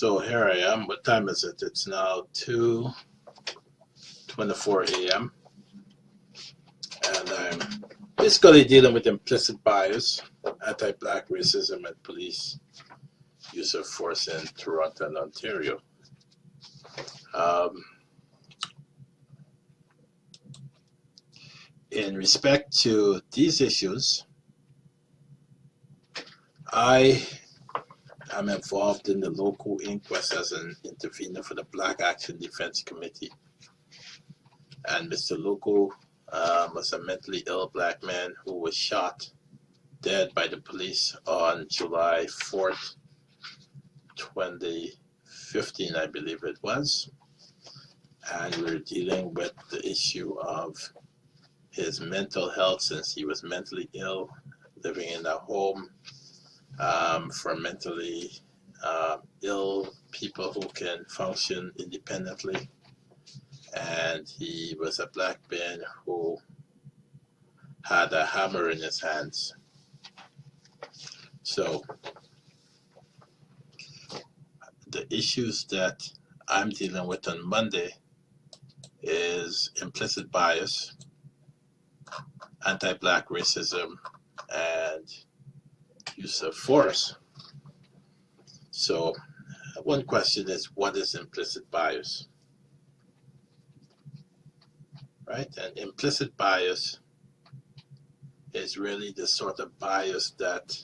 So here I am. What time is it? It's now 2:24 a.m. and I'm basically dealing with implicit bias, anti-black racism, and police use of force in Toronto and Ontario. In respect to these issues, I am involved in the local inquest as an intervener for the Black Action Defense Committee. And Mr. Loco was a mentally ill black man who was shot dead by the police on July 4th, 2015, I believe it was. And we're dealing with the issue of his mental health, since he was mentally ill, living in a home for mentally ill people who can function independently. And he was a black man who had a hammer in his hands. So the issues that I'm dealing with on Monday is implicit bias, anti-black racism, and use of force. So one question is, what is implicit bias? Right? And implicit bias is really the sort of bias that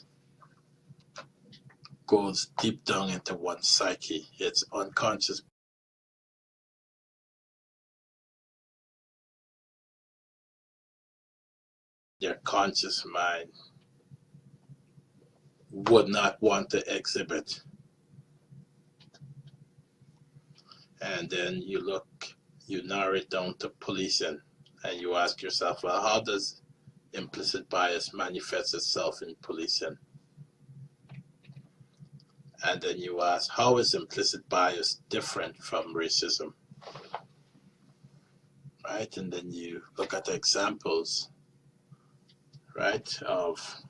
goes deep down into one's psyche. It's unconscious. Their conscious mind would not want to exhibit. And then you narrow it down to policing, and you ask yourself, well, how does implicit bias manifest itself in policing? And then you ask, how is implicit bias different from racism? Right? And then you look at the examples, right, of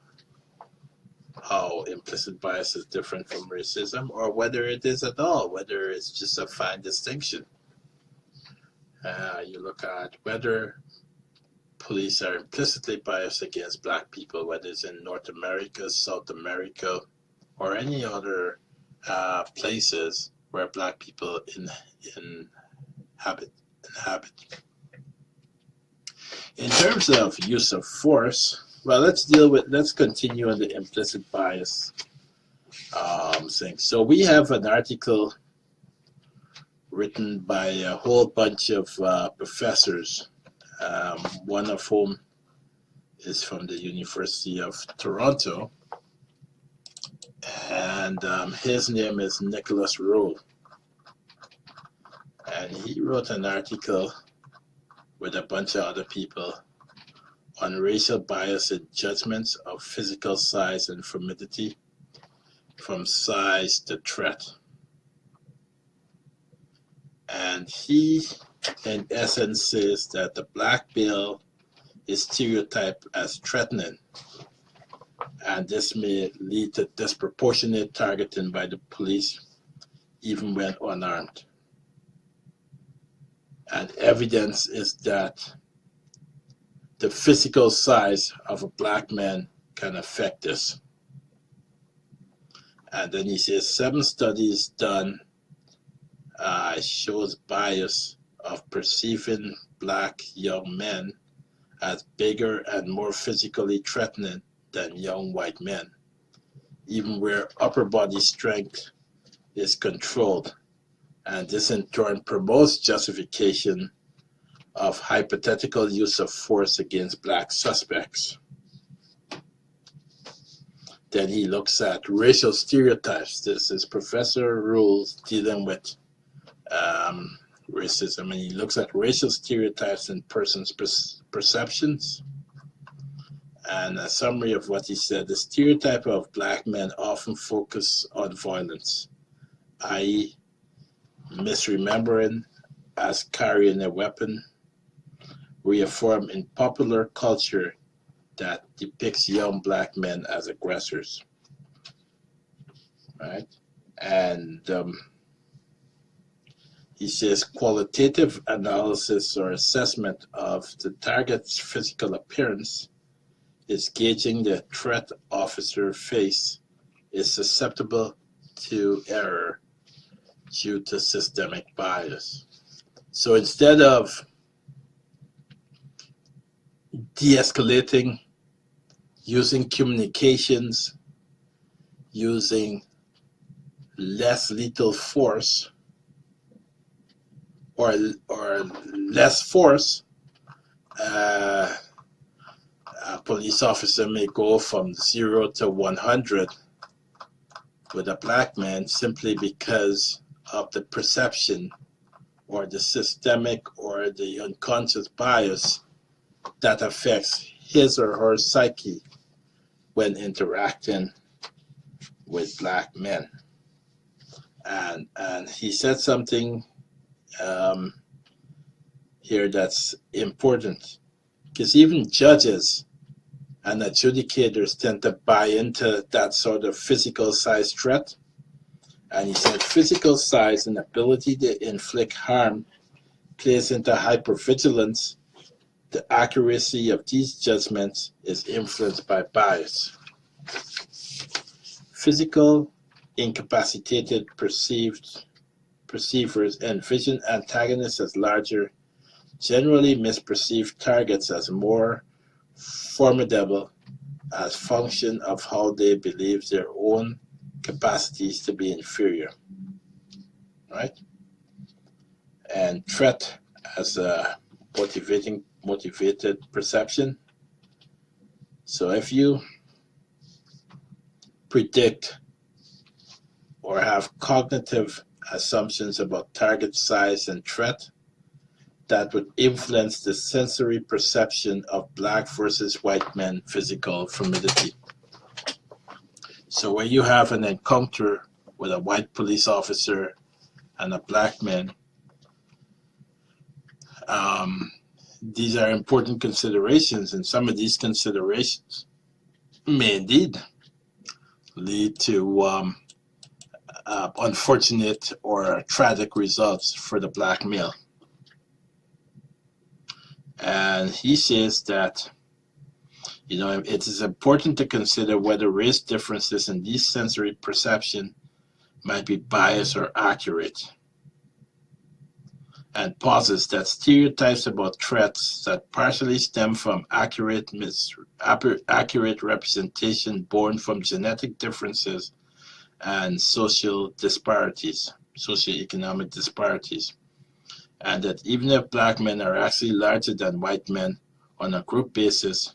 how implicit bias is different from racism, or whether it is at all, whether it's just a fine distinction. You look at whether police are implicitly biased against black people, whether it's in North America, South America, or any other places where black people inhabit. In terms of use of force, well, let's continue on the implicit bias thing. So we have an article written by a whole bunch of professors, one of whom is from the University of Toronto, and his name is Nicholas Rowe. And he wrote an article with a bunch of other people on racial bias in judgments of physical size and femininity, from size to threat. And he, in essence, says that the black male is stereotyped as threatening, and this may lead to disproportionate targeting by the police, even when unarmed. And evidence is that the physical size of a black man can affect this. And then he says 7 studies done shows bias of perceiving black young men as bigger and more physically threatening than young white men, even where upper body strength is controlled. And this in turn promotes justification of hypothetical use of force against black suspects. Then he looks at racial stereotypes. This is Professor Rules dealing with racism, and he looks at racial stereotypes in persons' perceptions. And a summary of what he said: the stereotype of black men often focus on violence, i.e. misremembering as carrying a weapon, reaffirmed in popular culture that depicts young black men as aggressors, right? And He says qualitative analysis or assessment of the target's physical appearance is gauging the threat officer face is susceptible to error due to systemic bias. So instead of de-escalating, using communications, using less lethal force or less force, a police officer may go from 0 to 100 with a black man simply because of the perception or the systemic or the unconscious bias that affects his or her psyche when interacting with black men. And he said something here that's important, because even judges and adjudicators tend to buy into that sort of physical size threat. And he said physical size and ability to inflict harm plays into hypervigilance. The accuracy of these judgments is influenced by bias. Physical incapacitated perceivers envision antagonists as larger, generally misperceive targets as more formidable as function of how they believe their own capacities to be inferior, right? And threat as a motivated perception. So if you predict or have cognitive assumptions about target size and threat, that would influence the sensory perception of black versus white men physical familiarity. So when you have an encounter with a white police officer and a black man, these are important considerations, and some of these considerations may indeed lead to unfortunate or tragic results for the black male. And he says that, it is important to consider whether race differences in these sensory perception might be biased or accurate, and posits that stereotypes about threats that partially stem from accurate representation born from genetic differences and socioeconomic disparities, and that even if black men are actually larger than white men on a group basis,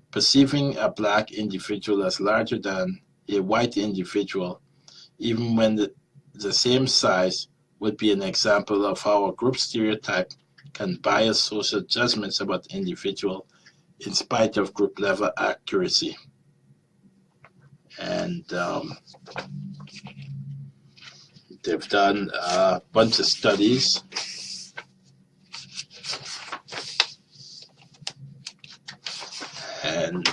perceiving a black individual as larger than a white individual, even when the same size, would be an example of how a group stereotype can bias social judgments about the individual in spite of group level accuracy. And they've done a bunch of studies. And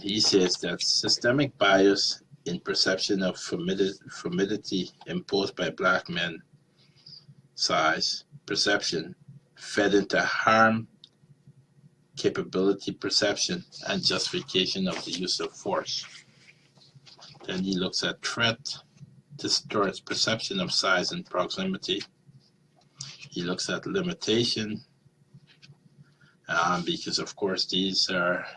he says that systemic bias in perception of familiarity imposed by black men size perception fed into harm capability perception and justification of the use of force. Then he looks at threat distorts perception of size and proximity. He looks at limitation, because of course these are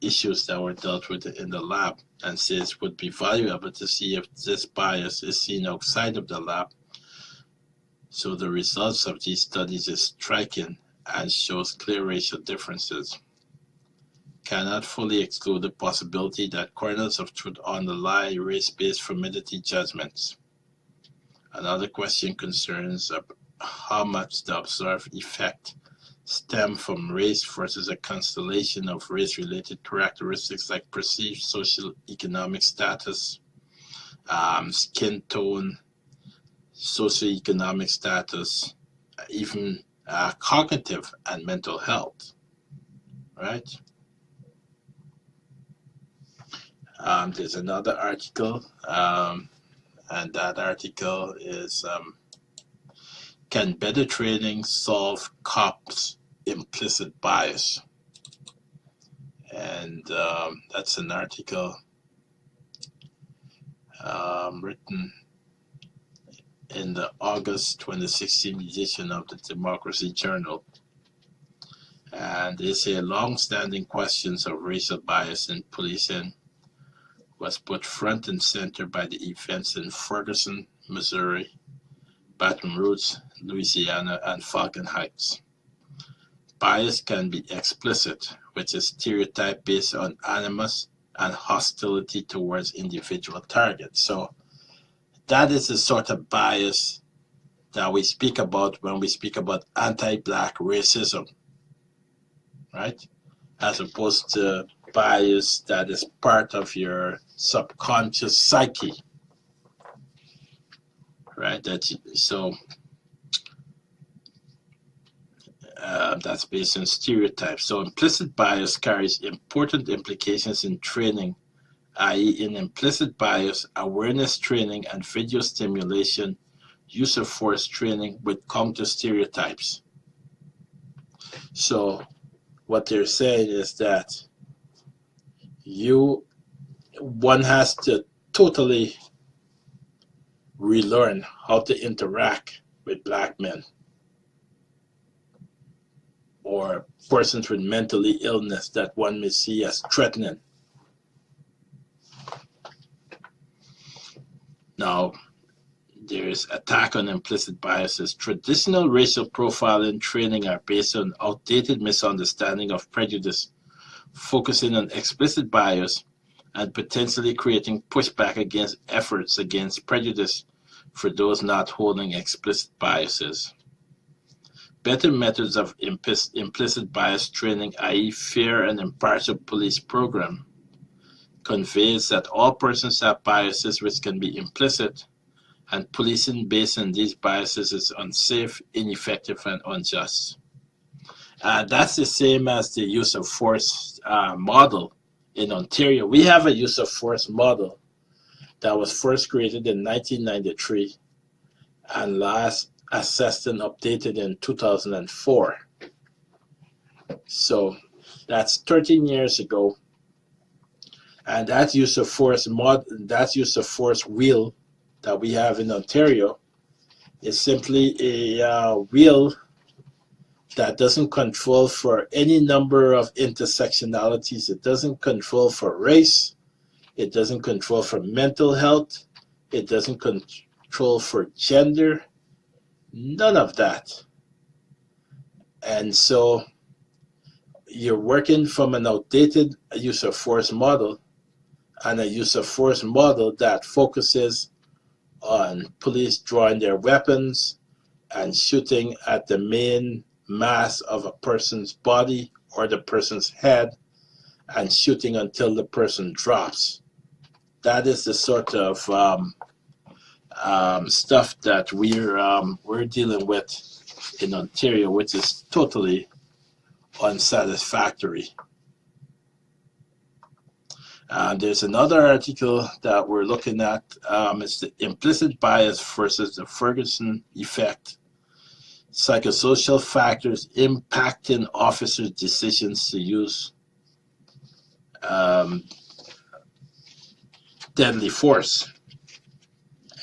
issues that were dealt with in the lab, and says it would be valuable to see if this bias is seen outside of the lab. So the results of these studies is striking and shows clear racial differences. Cannot fully exclude the possibility that kernels of truth underlie race-based familiarity judgments. Another question concerns how much the observed effect stem from race versus a constellation of race-related characteristics like perceived social economic status, skin tone, socioeconomic status, even cognitive and mental health, right? There's another article and that article is Can Better Training Solve Cops' Implicit Bias? And that's an article written in the August 2016 edition of the Democracy Journal. And they say long-standing questions of racial bias in policing was put front and center by the events in Ferguson, Missouri, Baton Rouge, Louisiana, and Falcon Heights. Bias can be explicit, which is stereotype based on animus and hostility towards individual targets. So that is the sort of bias that we speak about when we speak about anti-black racism, right? As opposed to bias that is part of your subconscious psyche, right? That's based on stereotypes. So implicit bias carries important implications in training, i.e. in implicit bias, awareness training and video stimulation, use of force training with counter stereotypes. So what they're saying is that one has to totally relearn how to interact with black men or persons with mental illness that one may see as threatening. Now, there is attack on implicit biases. Traditional racial profiling training are based on outdated misunderstanding of prejudice, focusing on explicit bias and potentially creating pushback against efforts against prejudice for those not holding explicit biases. Better methods of implicit bias training, i.e. fair and impartial police program, conveys that all persons have biases which can be implicit, and policing based on these biases is unsafe, ineffective, and unjust. That's the same as the use of force model in Ontario. We have a use of force model that was first created in 1993 and last assessed and updated in 2004. So that's 13 years ago. And that use of force wheel that we have in Ontario is simply a wheel that doesn't control for any number of intersectionalities. It doesn't control for race. It doesn't control for mental health. It doesn't control for gender. None of that. And so you're working from an outdated use of force model and a use of force model that focuses on police drawing their weapons and shooting at the main mass of a person's body or the person's head and shooting until the person drops. That is the sort of stuff that we're dealing with in Ontario, which is totally unsatisfactory. There's another article that we're looking at. It's the implicit bias versus the Ferguson effect. Psychosocial factors impacting officers' decisions to use deadly force.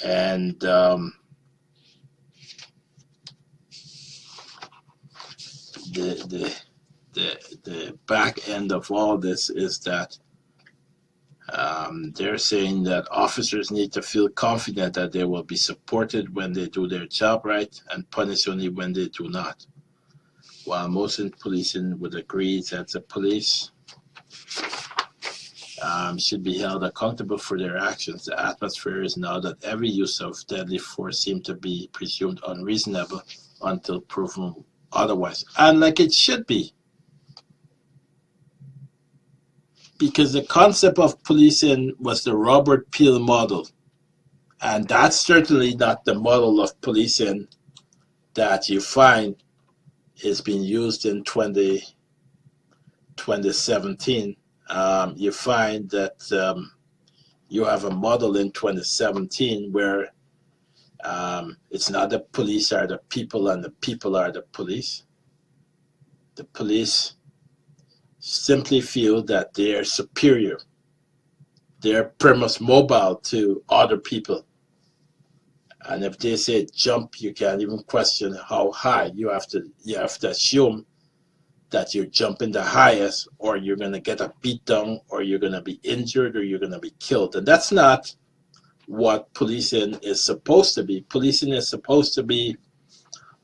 And the back end of all this is that they're saying that officers need to feel confident that they will be supported when they do their job right and punished only when they do not. While most in policing would agree that the police should be held accountable for their actions, the atmosphere is now that every use of deadly force seems to be presumed unreasonable until proven otherwise. And like it should be. Because the concept of policing was the Robert Peel model. And that's certainly not the model of policing that you find is being used in 2017. You find that you have a model in 2017 where it's not the police are the people and the people are the police. The police simply feel that they are superior. They're primus mobile to other people. And if they say jump, you can't even question how high. You have to assume that you're jumping the highest, or you're going to get a beat down, or you're going to be injured, or you're going to be killed. And that's not what policing is supposed to be. Policing is supposed to be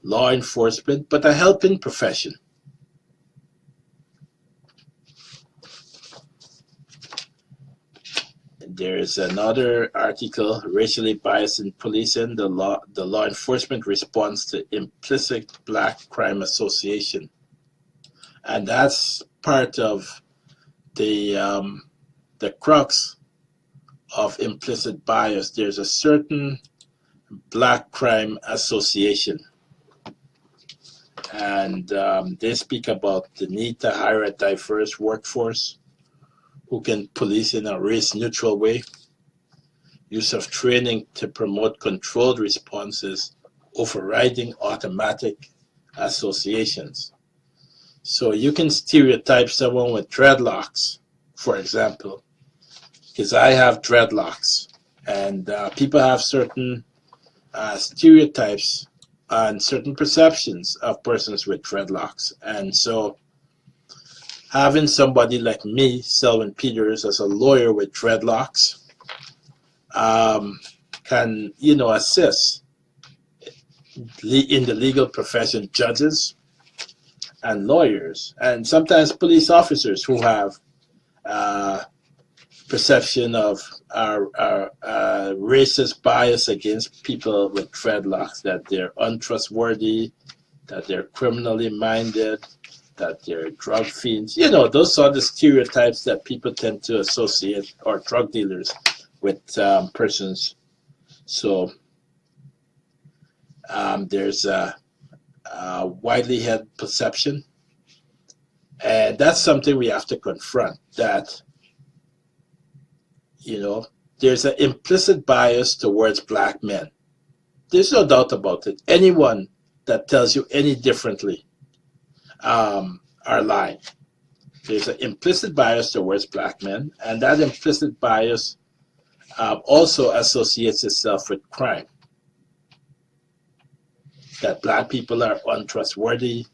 law enforcement, but a helping profession. There's another article, Racially Biased in Policing, the law enforcement response to Implicit Black Crime Association. And that's part of the crux of implicit bias. There's a certain Black Crime Association. And they speak about the need to hire a diverse workforce who can police in a race-neutral way, use of training to promote controlled responses, overriding automatic associations. So you can stereotype someone with dreadlocks, for example, because I have dreadlocks, and people have certain stereotypes and certain perceptions of persons with dreadlocks. And so having somebody like me, Selwyn Peters, as a lawyer with dreadlocks, can, assist in the legal profession, judges and lawyers, and sometimes police officers who have perception of racist bias against people with dreadlocks, that they're untrustworthy, that they're criminally minded, that they're drug fiends. Those are the stereotypes that people tend to associate, or drug dealers, with persons. So there's a widely held perception, and that's something we have to confront, that there's an implicit bias towards Black men. There's no doubt about it. Anyone that tells you any differently are lying. There's an implicit bias towards Black men, and that implicit bias also associates itself with crime. That Black people are untrustworthy,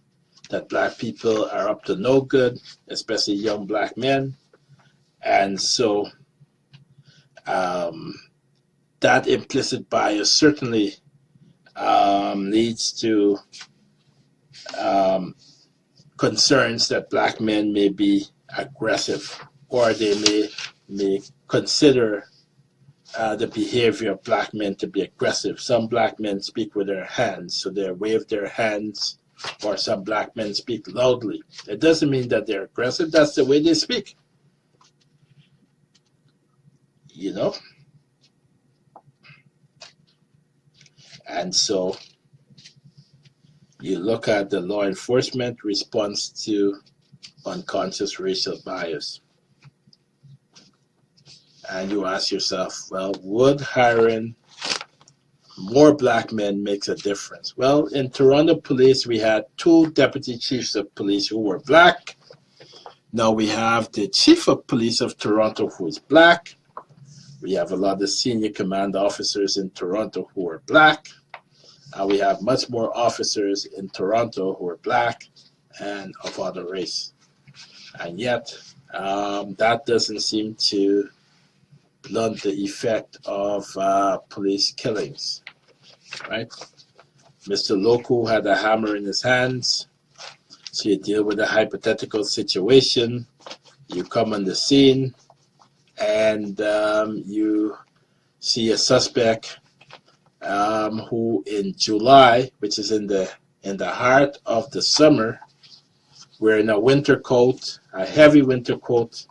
that Black people are up to no good, especially young Black men. And so that implicit bias certainly leads to concerns that Black men may be aggressive, or they may consider the behavior of Black men to be aggressive. Some Black men speak with their hands, so they wave their hands, or some Black men speak loudly. It doesn't mean that they're aggressive. That's the way they speak. And so you look at the law enforcement response to unconscious racial bias, and you ask yourself, well, would hiring more Black men makes a difference? Well, in Toronto Police, we had 2 deputy chiefs of police who were Black. Now we have the chief of police of Toronto who is Black. We have a lot of senior command officers in Toronto who are Black. We have much more officers in Toronto who are Black and of other race. And yet, that doesn't seem to blunt the effect of police killings, right? Mr. Loco had a hammer in his hands. So you deal with a hypothetical situation. You come on the scene, and you see a suspect who in July, which is in the heart of the summer, wearing a winter coat, a heavy winter coat,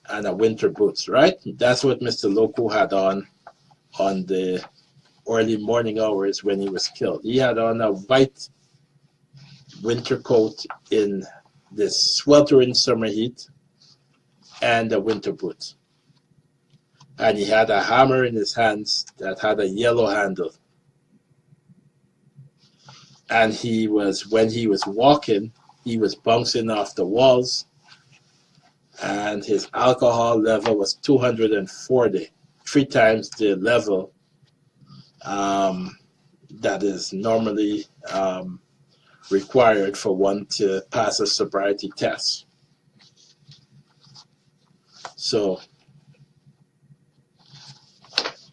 and a winter boots, right? That's what Mr. Loco had on the early morning hours when he was killed. He had on a white winter coat in this sweltering summer heat and a winter boots. and he had a hammer in his hands that had a yellow handle. And when he was walking, he was bouncing off the walls, and his alcohol level was 240, 3 times the level that is normally required for one to pass a sobriety test. So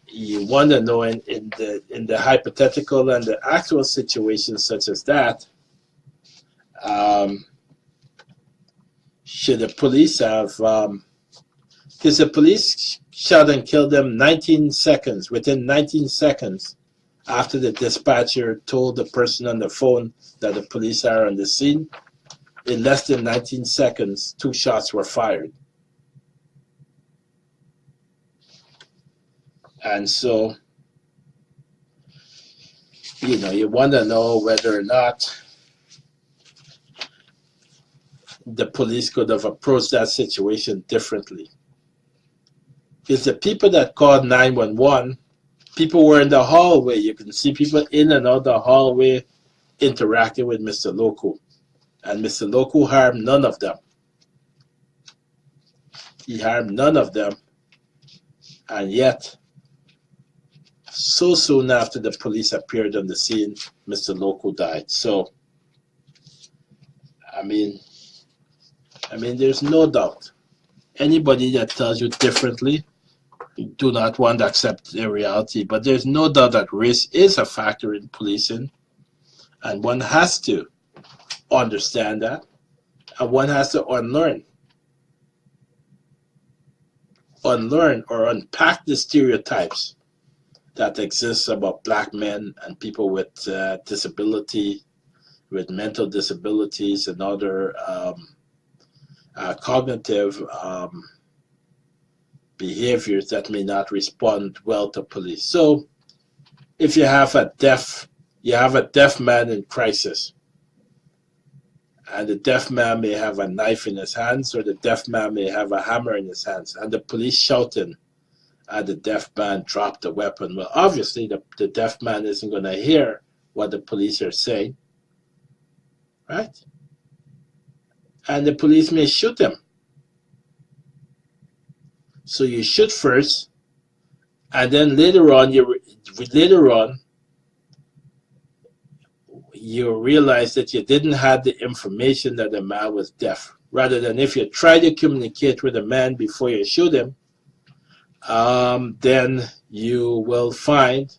you want to know in the hypothetical and the actual situations such as that, should the police have, because the police shot and killed them 19 seconds, within 19 seconds after the dispatcher told the person on the phone that the police are on the scene. In less than 19 seconds, 2 shots were fired. And so, you want to know whether or not the police could have approached that situation differently. Because the people that called 911, people were in the hallway. You can see people in and out the hallway interacting with Mr. Loco. And Mr. Loco harmed none of them. He harmed none of them. And yet, so soon after the police appeared on the scene, Mr. Loco died. So, I mean, there's no doubt. Anybody that tells you differently do not want to accept the reality. But there's no doubt that race is a factor in policing, and one has to understand that, and one has to unlearn or unpack the stereotypes that exists about black men and people with disability, with mental disabilities and other cognitive behaviors that may not respond well to police. So if you have a deaf man in crisis, and the deaf man may have a knife in his hands, or the deaf man may have a hammer in his hands, and the police shouting, and the deaf man dropped the weapon. Well, obviously, the deaf man isn't going to hear what the police are saying, right? And the police may shoot him. So you shoot first, and then later on, you realize that you didn't have the information that the man was deaf. Rather than if you try to communicate with a man before you shoot him, then you will find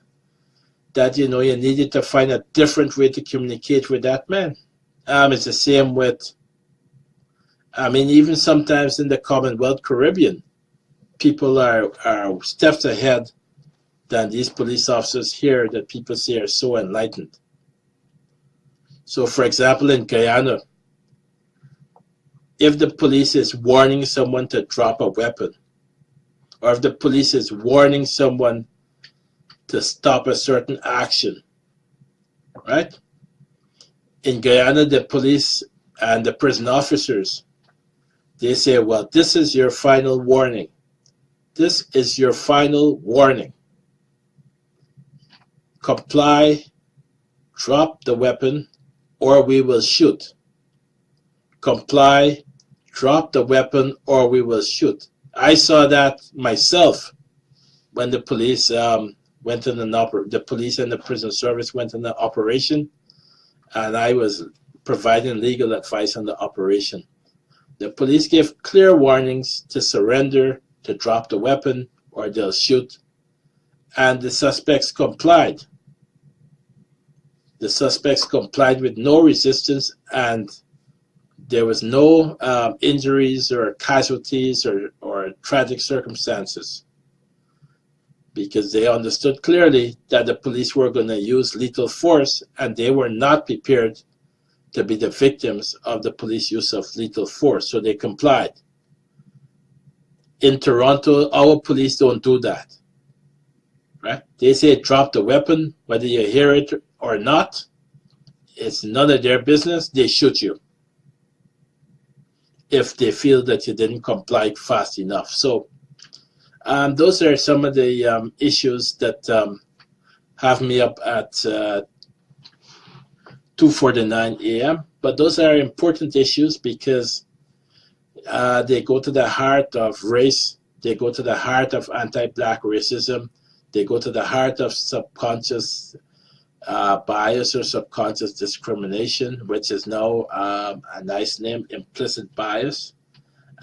that you needed to find a different way to communicate with that man. It's the same with, even sometimes in the Commonwealth Caribbean, people are steps ahead than these police officers here that people say are so enlightened. So, for example, in Guyana, if the police is warning someone to drop a weapon, or if the police is warning someone to stop a certain action, right? In Guyana, the police and the prison officers, they say, well, this is your final warning. This is your final warning. Comply, drop the weapon, or we will shoot. Comply, drop the weapon, or we will shoot. I saw that myself when the police went in the police and the prison service went in an operation, and I was providing legal advice on the operation. The police gave clear warnings to surrender, to drop the weapon, or they'll shoot, and the suspects complied. The suspects complied with no resistance, and there was no injuries or casualties or tragic circumstances, because they understood clearly that the police were going to use lethal force, and they were not prepared to be the victims of the police use of lethal force, so they complied. In Toronto, our police don't do that, right? They say drop the weapon, whether you hear it or not, it's none of their business. They shoot you if they feel that you didn't comply fast enough. So Those are some of the issues that have me up at 2:49 a.m. But those are important issues because they go to the heart of race. They go to the heart of anti-Black racism. They go to the heart of subconscious bias or subconscious discrimination, which is now a nice name, implicit bias,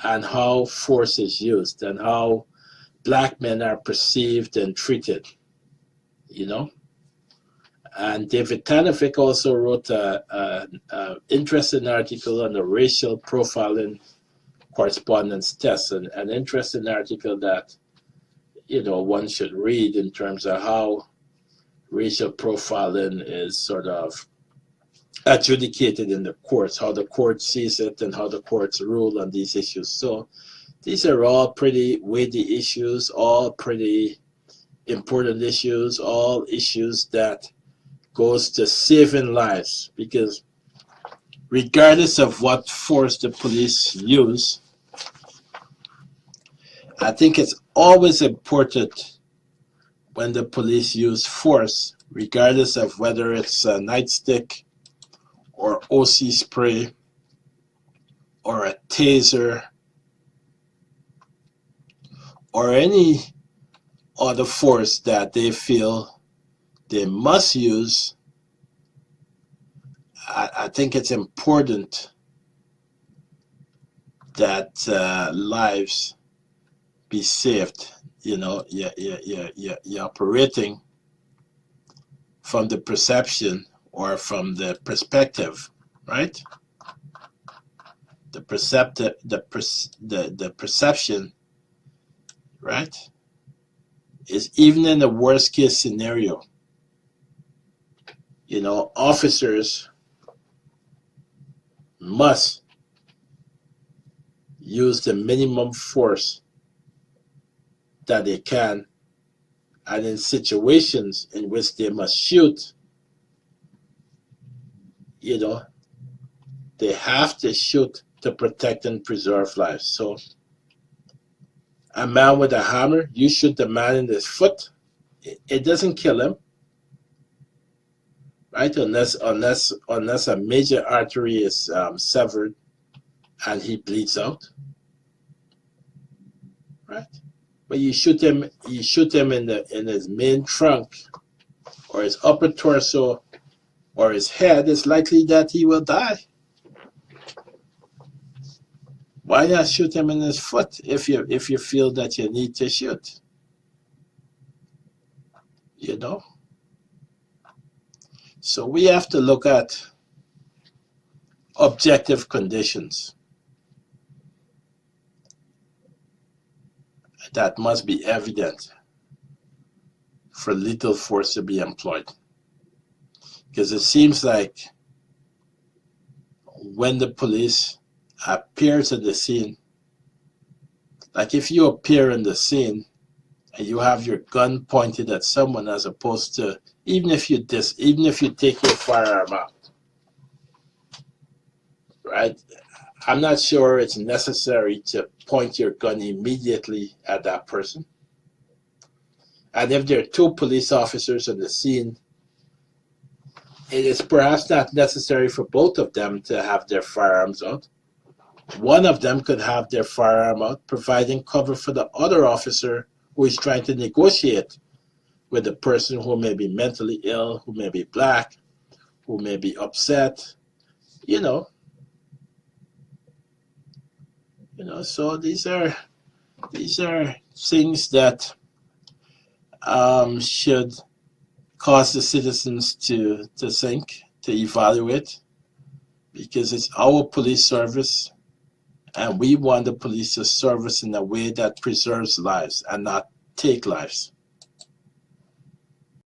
and how force is used and how Black men are perceived and treated, you know. And David Tanovic also wrote an interesting article on the racial profiling correspondence test, an interesting article that, you know, one should read in terms of how racial profiling is sort of adjudicated in the courts, how the court sees it and how the courts rule on these issues. So these are all pretty weighty issues, all pretty important issues, all issues that goes to saving lives, because regardless of what force the police use, I think it's always important when the police use force, regardless of whether it's a nightstick or OC spray or a taser or any other force that they feel they must use. I think it's important that lives be saved. You know, you're operating from the perception or from the perspective, right? The perception, right, is even in the worst case scenario, you know, officers must use the minimum force that they can, and in situations in which they must shoot, you know, they have to shoot to protect and preserve lives. So a man with a hammer, you shoot the man in his foot, it doesn't kill him, right? Unless a major artery is severed and he bleeds out, right? But you shoot him in his main trunk or his upper torso or his head, it's likely that he will die. Why not shoot him in his foot if you feel that you need to shoot? You know? So we have to look at objective conditions that must be evident for lethal force to be employed. Because it seems like when the police appears at the scene, like if you appear in the scene and you have your gun pointed at someone, as opposed to even if you take your firearm out, right? I'm not sure it's necessary to point your gun immediately at that person. And if there are two police officers on the scene, it is perhaps not necessary for both of them to have their firearms out. One of them could have their firearm out, providing cover for the other officer who is trying to negotiate with the person who may be mentally ill, who may be Black, who may be upset, you know. So these are things that should cause the citizens to think, to evaluate, because it's our police service, and we want the police to service in a way that preserves lives and not take lives.